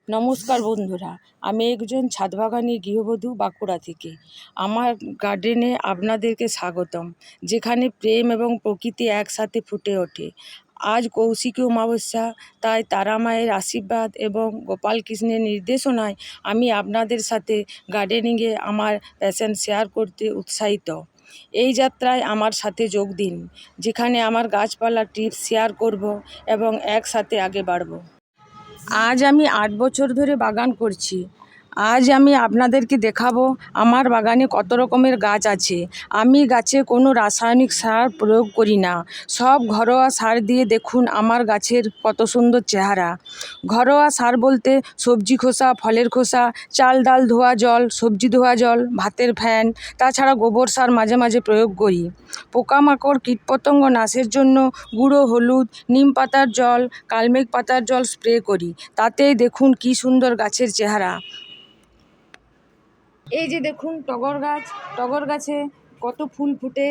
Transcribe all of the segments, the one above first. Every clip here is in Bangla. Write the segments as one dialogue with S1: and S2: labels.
S1: নমস্কার বন্ধুরা, আমি একজন ছাদবাগানি গৃহবধূ বাঁকুড়া থেকে। আমার গার্ডেনে আপনাদেরকে স্বাগতম, যেখানে প্রেম এবং প্রকৃতি একসাথে ফুটে ওঠে। আজ কৌশিকী অমাবস্যা, তাই তারা মায়ের আশীর্বাদ এবং গোপাল কৃষ্ণের নির্দেশনায় আমি আপনাদের সাথে গার্ডেনিংয়ে আমার প্যাশন শেয়ার করতে উৎসাহিত। এই যাত্রায় আমার সাথে যোগ দিন, যেখানে আমার গাছপালা টিপস শেয়ার করব এবং একসাথে আগে বাড়ব। আজ আমি 8 বছর ধরে বাগান করছি। আজ আমি আপনাদেরকে দেখাবো আমার বাগানে কত রকমের গাছ আছে। আমি গাছে কোনো রাসায়নিক সার প্রয়োগ করি না, সব ঘরোয়া সার দিয়ে দেখুন আমার গাছের কত সুন্দর চেহারা। ঘরোয়া সার বলতে সবজি খোসা, ফলের খোসা, চাল ডাল ধোয়া জল, সবজি ধোয়া জল, ভাতের ফ্যান, তাছাড়া গোবর সার মাঝে মাঝে প্রয়োগ করি। পোকামাকড় কীটপতঙ্গ নাশের জন্য গুঁড়ো হলুদ, নিম পাতার জল, কালমেঘ পাতার জল স্প্রে করি। তাতেই দেখুন কি সুন্দর গাছের চেহারা। এই যে দেখুন টগর গাছে কত ফুল ফুটে।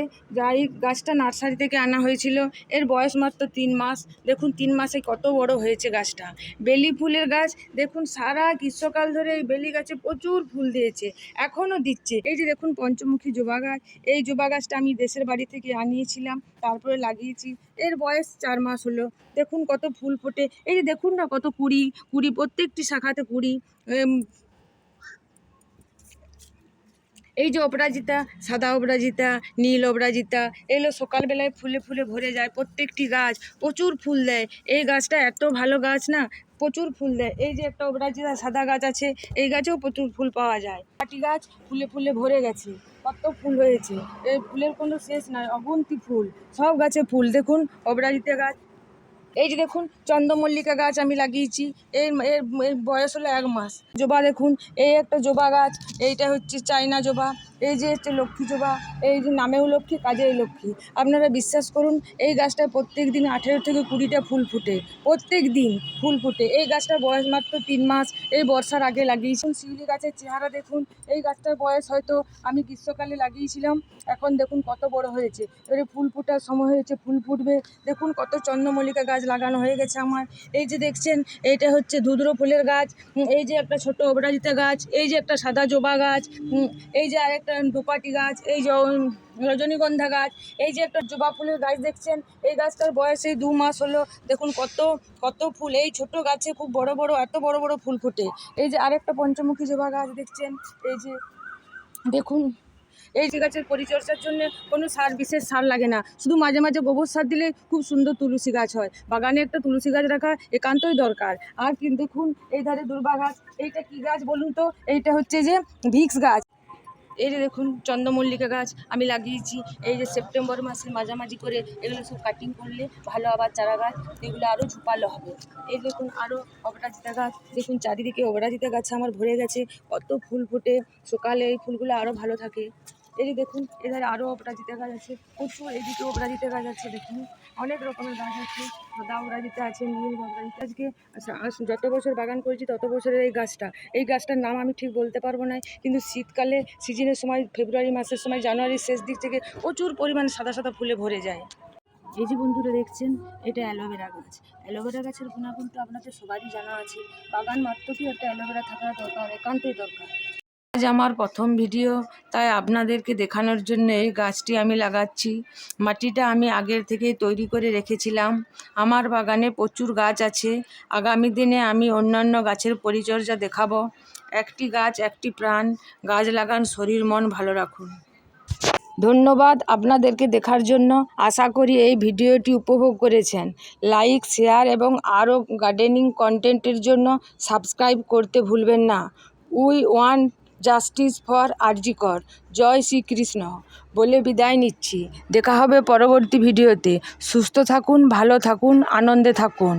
S1: এই গাছটা নার্সারি থেকে আনা হয়েছিল, এর বয়স মাত্র 3 মাস। দেখুন 3 মাসে কত বড় হয়েছে গাছটা। বেলি ফুলের গাছ দেখুন, সারা গ্রীষ্মকাল ধরে এই বেলি গাছে প্রচুর ফুল দিয়েছে, এখনও দিচ্ছে। এই যে দেখুন পঞ্চমুখী জবা গাছ, এই জবা গাছটা আমি দেশের বাড়ি থেকে আনিয়েছিলাম, তারপরে লাগিয়েছি। এর বয়স 4 মাস হলো। দেখুন কত ফুল ফোটে। এই যে দেখুন না, কত কুড়ি প্রত্যেকটি শাখাতে কুড়ি। এই যে অপরাজিতা, সাদা অপরাজিতা, নীল অপরাজিতা, এগুলো সকালবেলায় ফুলে ফুলে ভরে যায়। প্রত্যেকটি গাছ প্রচুর ফুল দেয়। এই গাছটা এত ভালো গাছ না, প্রচুর ফুল দেয়। এই যে একটা অপরাজিতা সাদা গাছ আছে, এই গাছেও প্রচুর ফুল পাওয়া যায়। পাটি গাছ ফুলে ফুলে ভরে গেছে, কত ফুল হয়েছে। এই ফুলের কোনো শেষ নাই, অগুন্তি ফুল, সব গাছে ফুল। দেখুন অপরাজিতা গাছ। এই যে দেখুন চন্দ্রমল্লিকা গাছ আমি লাগিয়েছি, এর এর এর বয়স হলো 1 মাস। জবা দেখুন, এই একটা জবা গাছ, এইটা হচ্ছে চায়না জবা। এই যে হচ্ছে লক্ষ্মী জবা, এই যে নামেও লক্ষ্মী কাজেই লক্ষ্মী। আপনারা বিশ্বাস করুন, এই গাছটায় প্রত্যেক দিন 18 থেকে 20টা ফুল ফুটে, প্রত্যেক দিন ফুল ফুটে। এই গাছটার বয়স মাত্র 3 মাস, এই বর্ষার আগে লাগিয়েছি। শিউলি গাছের চেহারা দেখুন, এই গাছটার বয়স হয়তো আমি গ্রীষ্মকালে লাগিয়েছিলাম, এখন দেখুন কত বড় হয়েছে। এবারে ফুল ফোটার সময় হয়েছে, ফুল ফুটবে। দেখুন কত চন্দ্রমল্লিকা গাছ লাগানো হয়ে গেছে আমার। এই যে দেখছেন, এইটা হচ্ছে ধুদ্র ফুলের গাছ। এই যে একটা ছোট অপরাজিতা গাছ, এই যে একটা সাদা জবা গাছ, এই যে আরেকটা দোপাটি গাছ, এই যে রজনীগন্ধা গাছ, এই যে একটা জবা ফুলের গাছ দেখছেন, এই গাছটার বয়স এই 2 মাস হলো। দেখুন কত কত ফুল। এই ছোট গাছে খুব বড় বড়, এত বড় বড় ফুল ফোটে। এই যে আরেকটা পঞ্চমুখী জবা গাছ দেখছেন, এই যে দেখুন। এই যে গাছের পরিচর্যার জন্য কোনো বিশেষ সার লাগে না, শুধু মাঝে মাঝে গোবর সার দিলে খুব সুন্দর তুলসী গাছ হয়। বাগানে একটা তুলসী গাছ রাখা একান্তই দরকার। আর কিন্তু দেখুন এই ধারে দুর্বা গাছ, এইটা কি গাছ বলুন তো? এইটা হচ্ছে যে ভিক্স গাছ। এই যে দেখুন চন্দ্রমল্লিকা গাছ আমি লাগিয়েছি, এই যে সেপ্টেম্বর মাসের মাঝামাঝি করে এগুলো সব কাটিং করলে ভালো আবার চারা গাছ, এগুলো আরও ঝোপালো হবে। এই দেখুন আরও অপরাজিতা গাছ, দেখুন চারিদিকে অপরাজিতা গাছে আমার ভরে গেছে, কত ফুল ফোটে। সকালে এই ফুলগুলো আরও ভালো থাকে। এই যে দেখুন এধারে আরও অপরাজিতা গাছ আছে প্রচুর, এদিকে অপরাজিতা গাছ আছে। দেখুন অনেক রকমের গাছ আছে, সাদা অপরাজিতা আছে, নীল অপরাজিতা। আজকে যত বছর বাগান করেছি তত বছরের এই গাছটার নাম আমি ঠিক বলতে পারবো না, কিন্তু শীতকালে সিজনের সময় ফেব্রুয়ারি মাসের সময়, জানুয়ারির শেষ দিক থেকে প্রচুর পরিমাণে সাদা সাদা ফুলে ভরে যায়। এই যে বন্ধুরা দেখছেন, এটা অ্যালোভেরা গাছ। অ্যালোভেরা গাছের গুণাগুণ তো আপনাদের সবারই জানা আছে। বাগান মাত্র কি একটা অ্যালোভেরা থাকা দরকার, একান্তই দরকার। আজ আমার প্রথম ভিডিও, তাই আপনাদেরকে দেখানোর জন্য এই গাছটি আমি লাগাচ্ছি। মাটিটা আমি আগের থেকেই তৈরি করে রেখেছিলাম। আমার বাগানে প্রচুর গাছ আছে, আগামী দিনে আমি অন্যান্য গাছের পরিচর্যা দেখাবো। একটি গাছ একটি প্রাণ, গাছ লাগান, শরীর মন ভালো রাখুন। ধন্যবাদ আপনাদেরকে দেখার জন্য। আশা করি এই ভিডিওটি উপভোগ করেছেন। লাইক, শেয়ার এবং আরও গার্ডেনিং কন্টেন্টের জন্য সাবস্ক্রাইব করতে ভুলবেন না। উই ওয়ান্ট জাস্টিস ফর আরজি কর। জয় শ্রীকৃষ্ণ বলে বিদায় নিচ্ছি। দেখা হবে পরবর্তী ভিডিওতে। সুস্থ থাকুন, ভালো থাকুন, আনন্দে থাকুন।